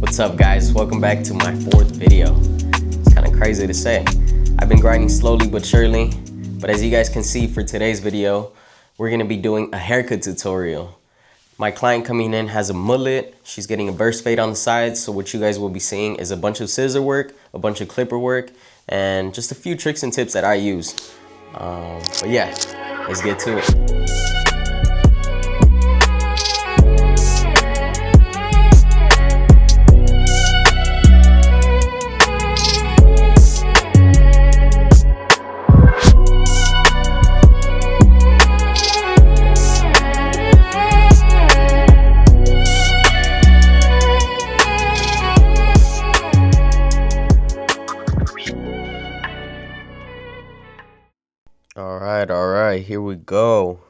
What's up guys, welcome back to my fourth video. It's kind of crazy to say. I've been grinding slowly but surely, but as you guys can see for today's video, we're going to be doing a haircut tutorial. My client coming in has a mullet, she's getting a burst fade on the side, so what you guys will be seeing is a bunch of scissor work, a bunch of clipper work, and just a few tricks and tips that I use. But yeah, let's get to it. Alright, here we go.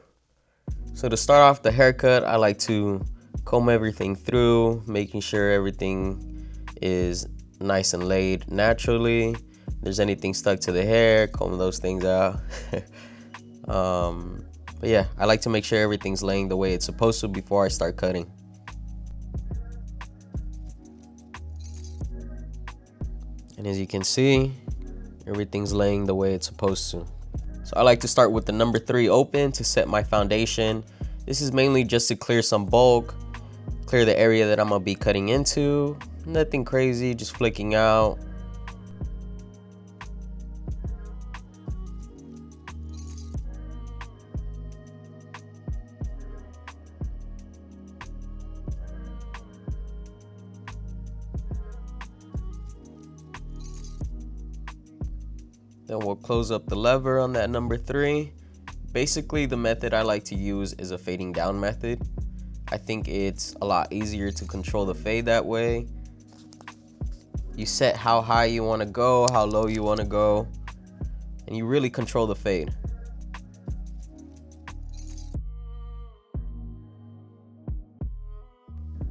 So to start off the haircut, I like to comb everything through, making sure everything is nice and laid naturally. If there's anything stuck to the hair, comb those things out. But yeah, I like to make sure everything's laying the way it's supposed to before I start cutting. And as you can see, everything's laying the way it's supposed to. So I like to start with the number 3 open to set my foundation. This is mainly just to clear some bulk, clear the area that I'm gonna be cutting into. Nothing crazy, just flicking out. Then we'll close up the lever on that number 3. Basically, the method I like to use is a fading down method. I think it's a lot easier to control the fade that way. You set how high you want to go, how low you want to go, and you really control the fade.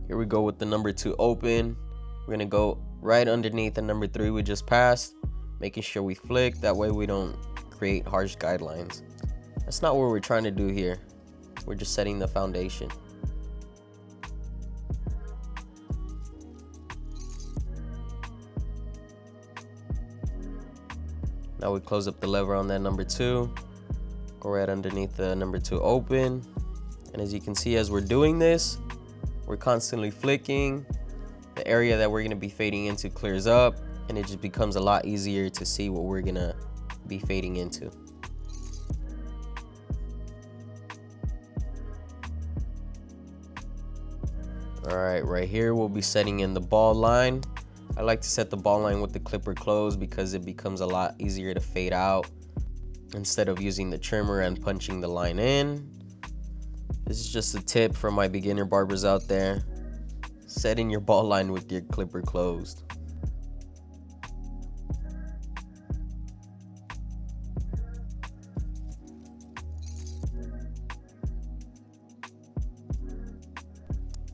Here we go with the number 2 open. We're gonna go right underneath the number 3 we just passed, making sure we flick, that way we don't create harsh guidelines. That's not what we're trying to do here. We're just setting the foundation. Now we close up the lever on that number 2, go right underneath the number 2 open. And as you can see, as we're doing this, we're constantly flicking. The area that we're gonna be fading into clears up, and it just becomes a lot easier to see what we're gonna be fading into. Alright, right here we'll be setting in the ball line. I like to set the ball line with the clipper closed because it becomes a lot easier to fade out instead of using the trimmer and punching the line in. This is just a tip for my beginner barbers out there. Setting your ball line with your clipper closed.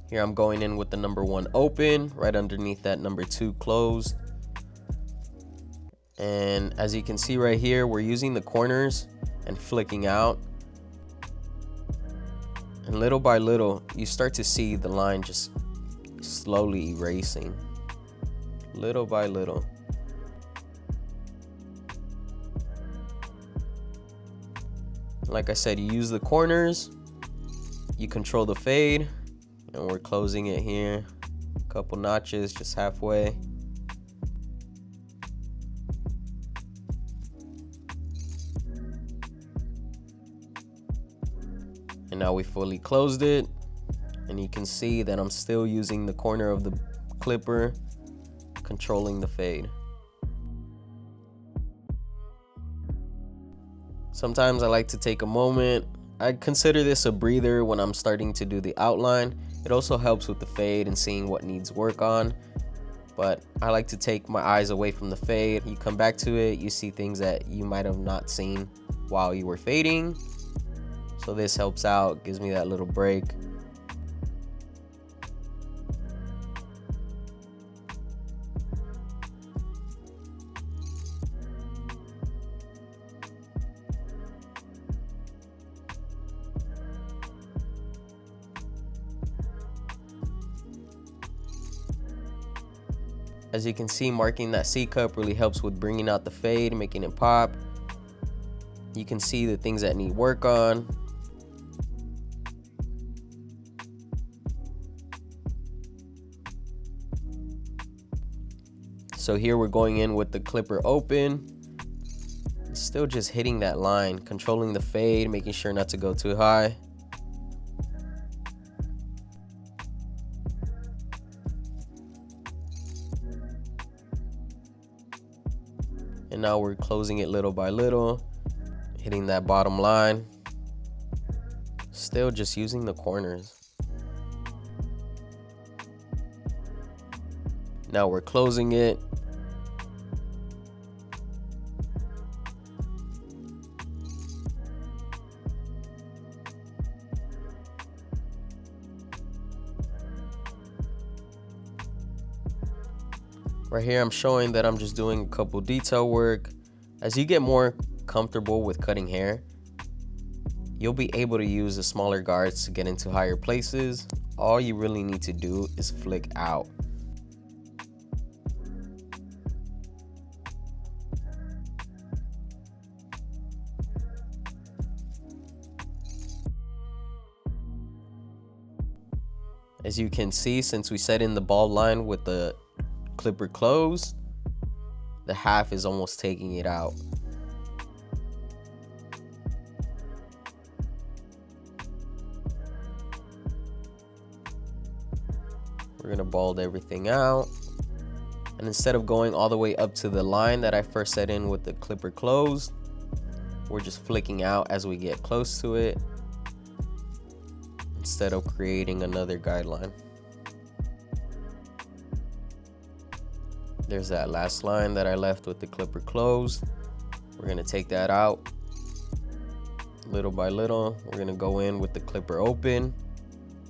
Here I'm going in with the number 1 open, right underneath that number 2 closed. And as you can see right here, we're using the corners and flicking out. And little by little, you start to see the line just slowly erasing. Little by little. Like I said, you use the corners, you control the fade. And we're closing it here, a couple notches just halfway. And now we fully closed it, and you can see that I'm still using the corner of the clipper, controlling the fade. Sometimes I like to take a moment. I consider this a breather when I'm starting to do the outline. It also helps with the fade and seeing what needs work on. But I like to take my eyes away from the fade. You come back to it, you see things that you might have not seen while you were fading. So this helps out, gives me that little break. As you can see, marking that C cup really helps with bringing out the fade, making it pop. You can see the things that need work on. So here we're going in with the clipper open. Still just hitting that line, controlling the fade, making sure not to go too high. And now we're closing it little by little, hitting that bottom line. Still just using the corners. Now we're closing it. Right here, I'm showing that I'm just doing a couple detail work. As you get more comfortable with cutting hair, you'll be able to use the smaller guards to get into higher places. All you really need to do is flick out. As you can see, since we set in the bald line with the clipper closed, the half is almost taking it out. We're gonna bald everything out. And instead of going all the way up to the line that I first set in with the clipper closed, we're just flicking out as we get close to it, instead of creating another guideline. There's that last line that I left with the clipper closed. We're gonna take that out little by little. We're gonna go in with the clipper open,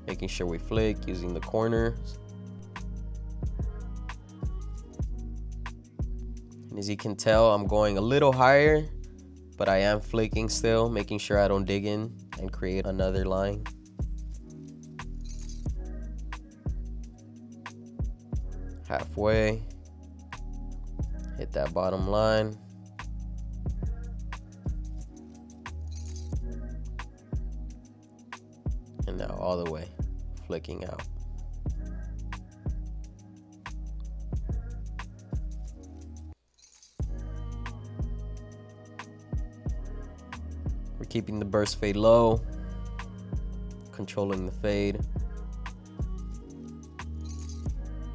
making sure we flick using the corners. And as you can tell, I'm going a little higher, but I am flicking still, making sure I don't dig in and create another line. Halfway. Hit that bottom line. And now all the way, flicking out. We're keeping the burst fade low, controlling the fade,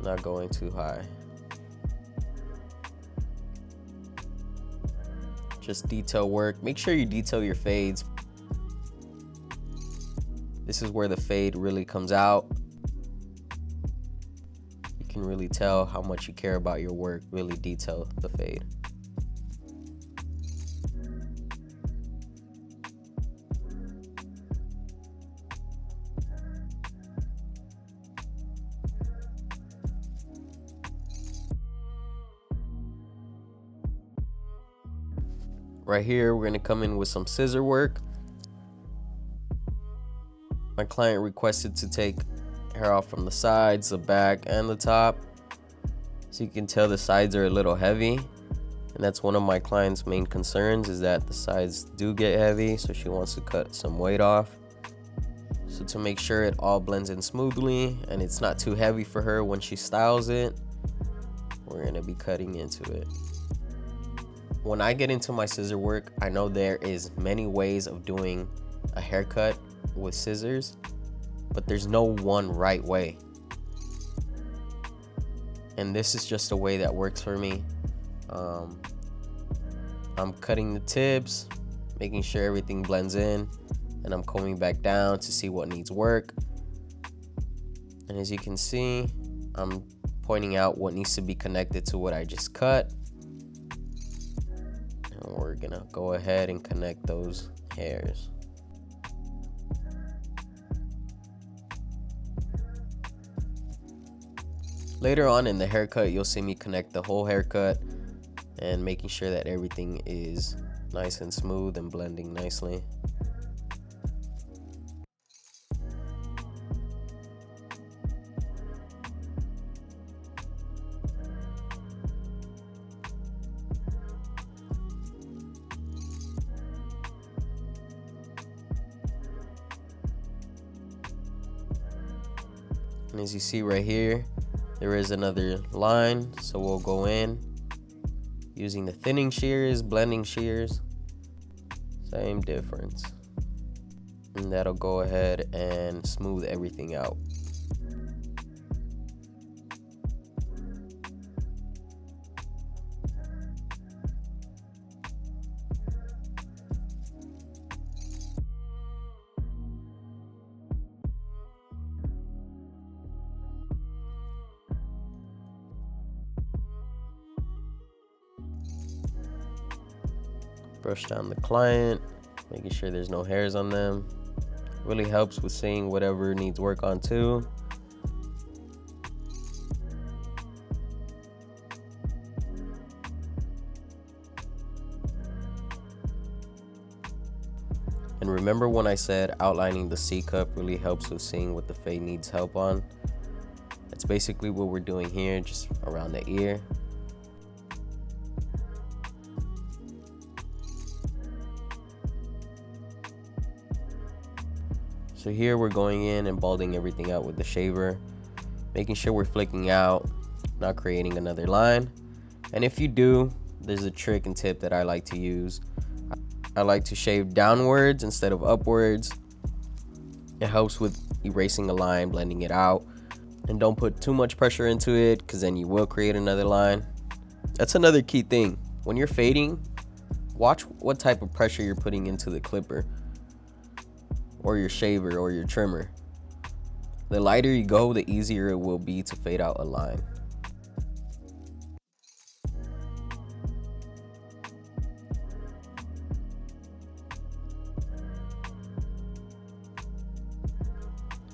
not going too high. Just detail work. Make sure you detail your fades. This is where the fade really comes out. You can really tell how much you care about your work. Really detail the fade. Right here, we're gonna come in with some scissor work. My client requested to take hair off from the sides, the back, and the top. So you can tell the sides are a little heavy. And that's one of my client's main concerns, is that the sides do get heavy, so she wants to cut some weight off. So to make sure it all blends in smoothly and it's not too heavy for her when she styles it, we're gonna be cutting into it. When I get into my scissor work, I know there is many ways of doing a haircut with scissors, but there's no one right way. And this is just a way that works for me. I'm cutting the tips, making sure everything blends in, and I'm combing back down to see what needs work. And as you can see, I'm pointing out what needs to be connected to what I just cut. And we're gonna go ahead and connect those hairs. Later on in the haircut, you'll see me connect the whole haircut and making sure that everything is nice and smooth and blending nicely. as you see right here, there is another line, so we'll go in using the thinning shears, blending shears, same difference, and that'll go ahead and smooth everything out. Brush down the client, making sure there's no hairs on them. Really helps with seeing whatever needs work on too. And remember when I said outlining the C-cup really helps with seeing what the fade needs help on? That's basically what we're doing here, just around the ear. So here we're going in and balding everything out with the shaver, making sure we're flicking out, not creating another line. And if you do, there's a trick and tip that I like to use. I like to shave downwards instead of upwards. It helps with erasing a line, blending it out. And don't put too much pressure into it, because then you will create another line. That's another key thing. When you're fading, watch what type of pressure you're putting into the clipper, or your shaver, or your trimmer. The lighter you go, the easier it will be to fade out a line.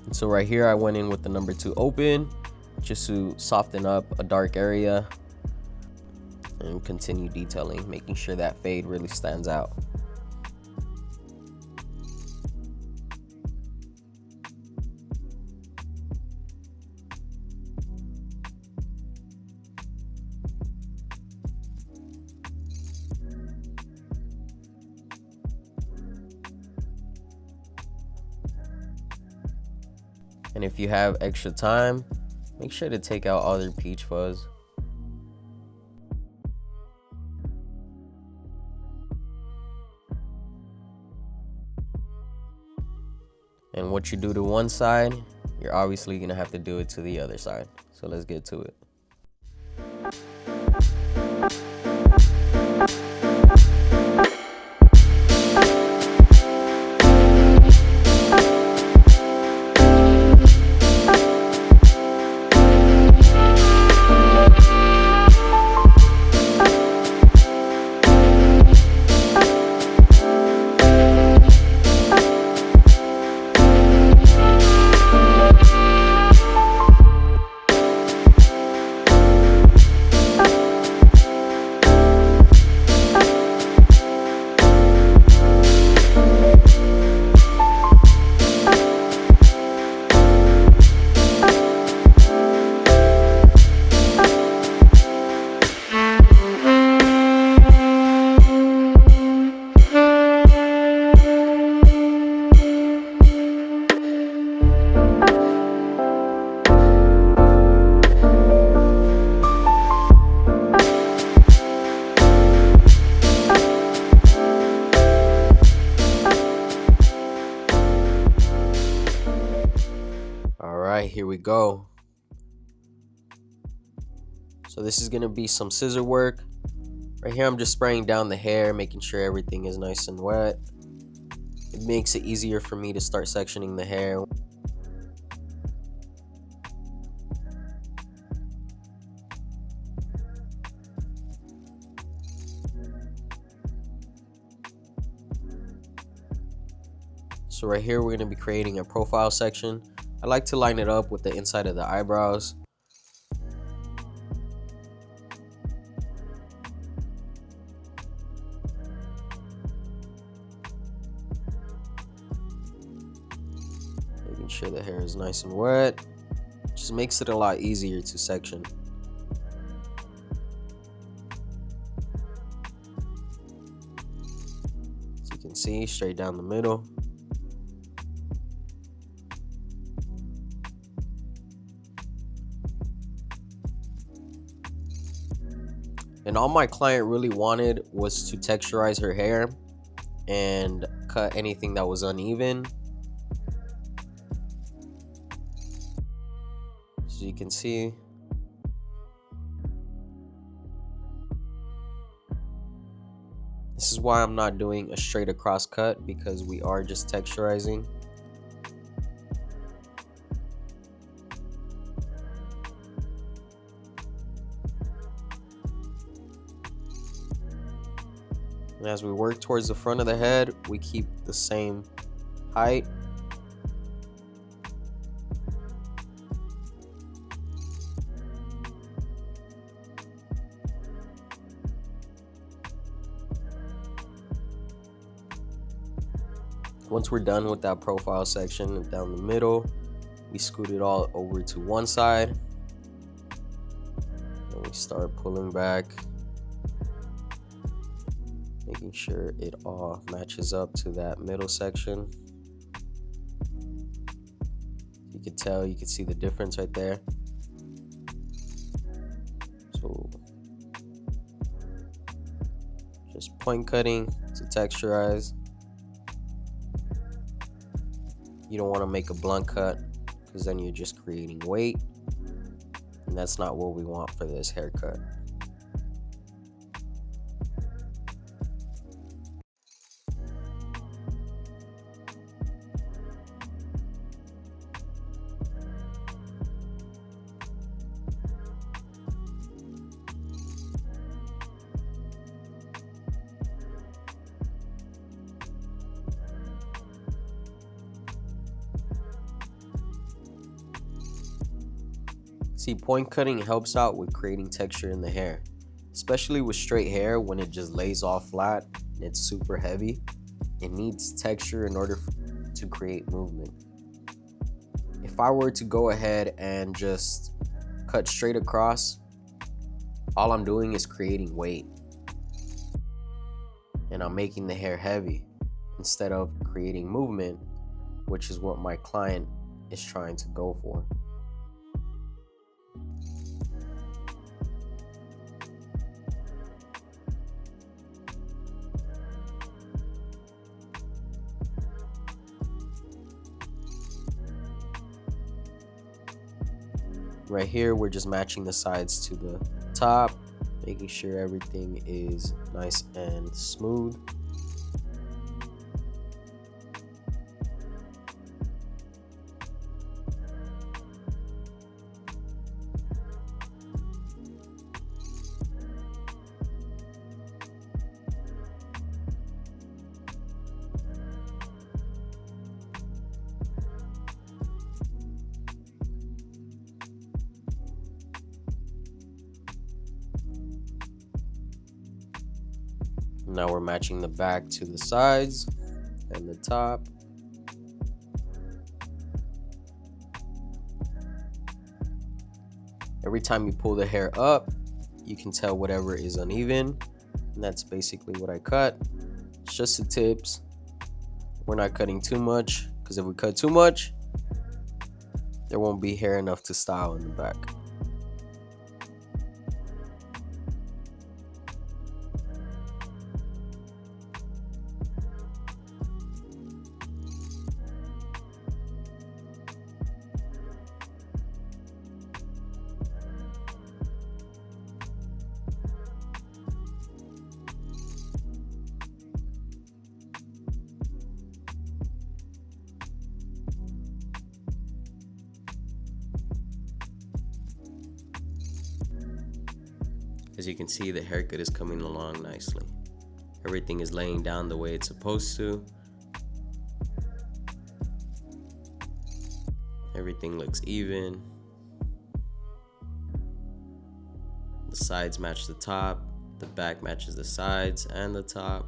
And so right here I went in with the number 2 open just to soften up a dark area and continue detailing, making sure that fade really stands out. And if you have extra time, make sure to take out all their peach fuzz. And what you do to one side, you're obviously gonna have to do it to the other side. So let's get to it. Alright, here we go. So this is gonna be some scissor work. Right here I'm just spraying down the hair, making sure everything is nice and wet. It makes it easier for me to start sectioning the hair. So right here we're going to be creating a profile section. I like to line it up with the inside of the eyebrows. Making sure the hair is nice and wet. Just makes it a lot easier to section. As you can see, straight down the middle. And all my client really wanted was to texturize her hair and cut anything that was uneven. So you can see, this is why I'm not doing a straight across cut, because we are just texturizing. And as we work towards the front of the head, we keep the same height. Once we're done with that profile section down the middle, we scoot it all over to one side. And we start pulling back, making sure it all matches up to that middle section. You can tell, you can see the difference right there. So just point cutting to texturize. You don't want to make a blunt cut, because then you're just creating weight, and that's not what we want for this haircut. See, point cutting helps out with creating texture in the hair, especially with straight hair. When it just lays off flat and it's super heavy, it needs texture in order to create movement. If I were to go ahead and just cut straight across, all I'm doing is creating weight, and I'm making the hair heavy instead of creating movement, which is what my client is trying to go for. Right here, we're just matching the sides to the top, making sure everything is nice and smooth. Now we're matching the back to the sides and the top. Every time you pull the hair up, you can tell whatever is uneven, and that's basically what I cut. It's just the tips. We're not cutting too much, because if we cut too much, there won't be hair enough to style in the back. As you can see, the haircut is coming along nicely. Everything is laying down the way it's supposed to. Everything looks even. The sides match the top. The back matches the sides and the top.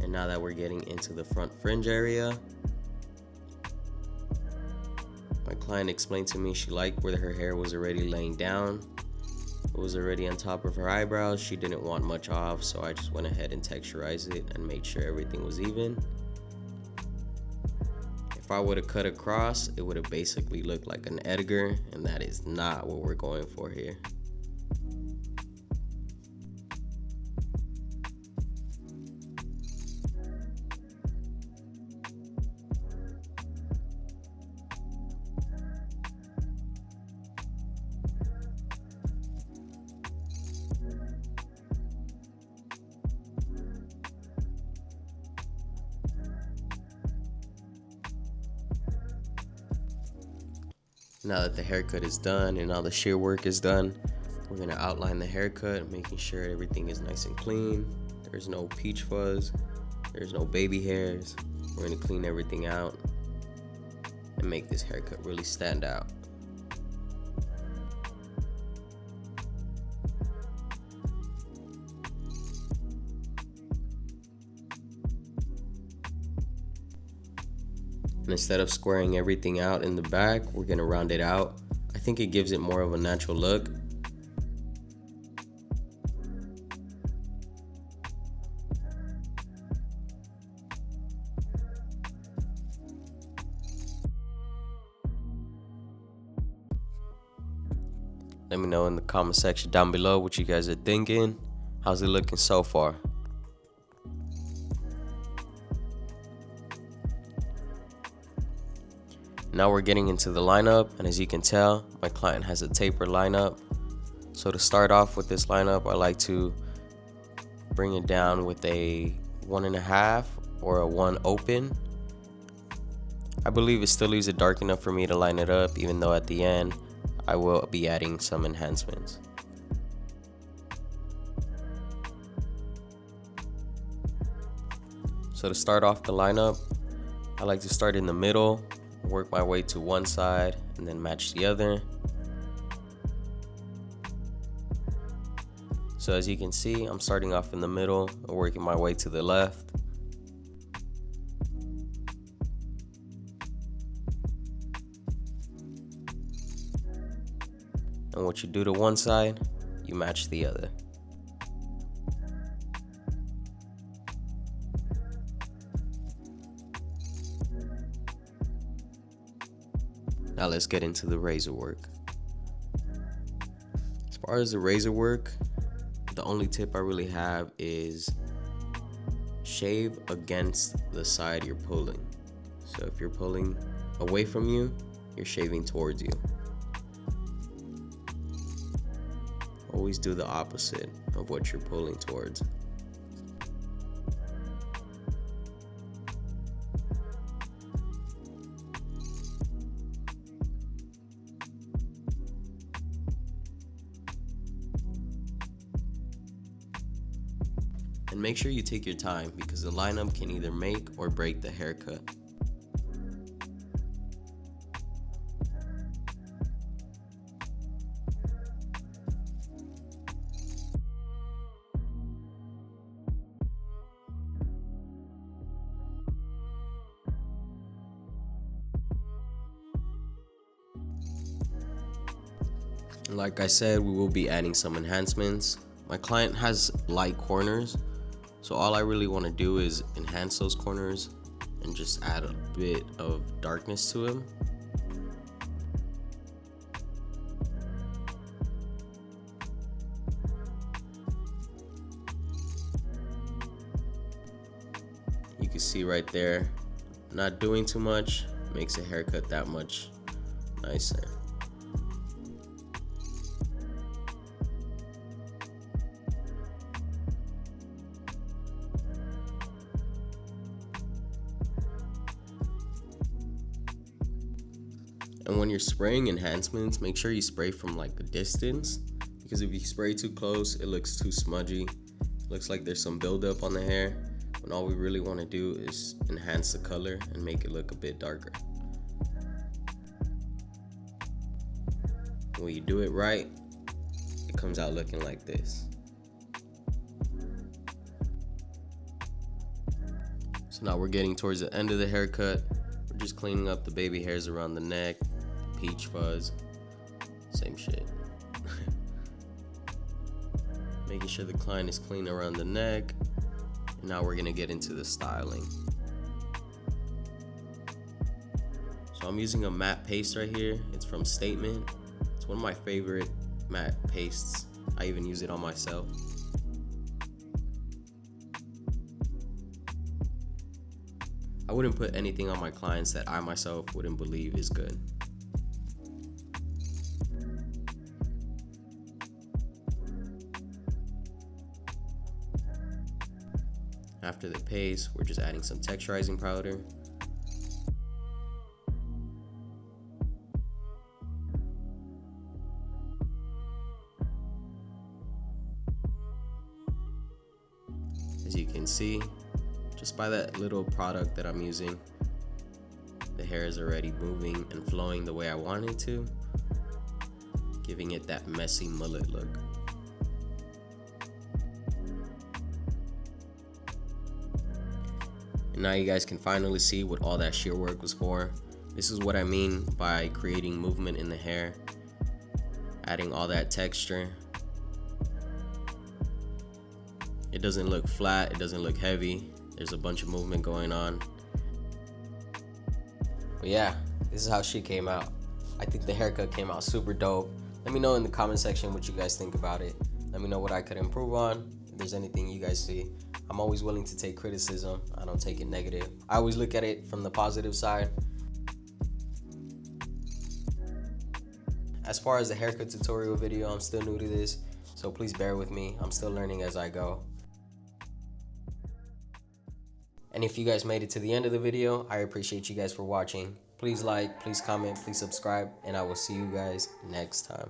And now that we're getting into the front fringe area, My client explained to me she liked where her hair was already laying down. It was already on top of her eyebrows. She didn't want much off, so I just went ahead and texturized it and made sure everything was even. If I would have cut across, it would have basically looked like an Edgar, and that is not what we're going for here. Now that the haircut is done and all the shear work is done, we're gonna outline the haircut, making sure everything is nice and clean. There's no peach fuzz, there's no baby hairs. We're gonna clean everything out and make this haircut really stand out. And instead of squaring everything out in the back, we're gonna round it out. I think it gives it more of a natural look. Let me know in the comment section down below what you guys are thinking. How's it looking so far? Now we're getting into the lineup, and as you can tell, my client has a taper lineup. So to start off with this lineup, I like to bring it down with a 1.5 or a 1 open. I believe it still leaves it dark enough for me to line it up, even though at the end I will be adding some enhancements. So to start off the lineup, I like to start in the middle, work my way to one side, and then match the other. So as you can see, I'm starting off in the middle and working my way to the left. And what you do to one side, you match the other. Now let's get into the razor work. As far as the razor work, the only tip I really have is shave against the side you're pulling. So if you're pulling away from you, you're shaving towards you. Always do the opposite of what you're pulling towards. And make sure you take your time, because the lineup can either make or break the haircut. And like I said, we will be adding some enhancements. My client has light corners, so all I really want to do is enhance those corners and just add a bit of darkness to them. You can see right there, not doing too much makes a haircut that much nicer. And when you're spraying enhancements, make sure you spray from like a distance, because if you spray too close, it looks too smudgy. It looks like there's some buildup on the hair, when all we really want to do is enhance the color and make it look a bit darker. When you do it right, it comes out looking like this. So now we're getting towards the end of the haircut. We're just cleaning up the baby hairs around the neck, peach fuzz, same shit. Making sure the client is clean around the neck. And now we're gonna get into the styling. So I'm using a matte paste right here. It's from Statement. It's one of my favorite matte pastes. I even use it on myself. I wouldn't put anything on my clients that I myself wouldn't believe is good. After the paste, we're just adding some texturizing powder. As you can see, just by that little product that I'm using, the hair is already moving and flowing the way I want it to, giving it that messy mullet look. And now you guys can finally see what all that shear work was for. This is what I mean by creating movement in the hair, adding all that texture. It doesn't look flat, it doesn't look heavy. There's a bunch of movement going on. But yeah, this is how she came out. I think the haircut came out super dope. Let me know in the comment section what you guys think about it. Let me know what I could improve on. If there's anything you guys see. I'm always willing to take criticism. I don't take it negative. I always look at it from the positive side. As far as the haircut tutorial video, I'm still new to this, so please bear with me. I'm still learning as I go. And if you guys made it to the end of the video, I appreciate you guys for watching. Please like, please comment, please subscribe, and I will see you guys next time.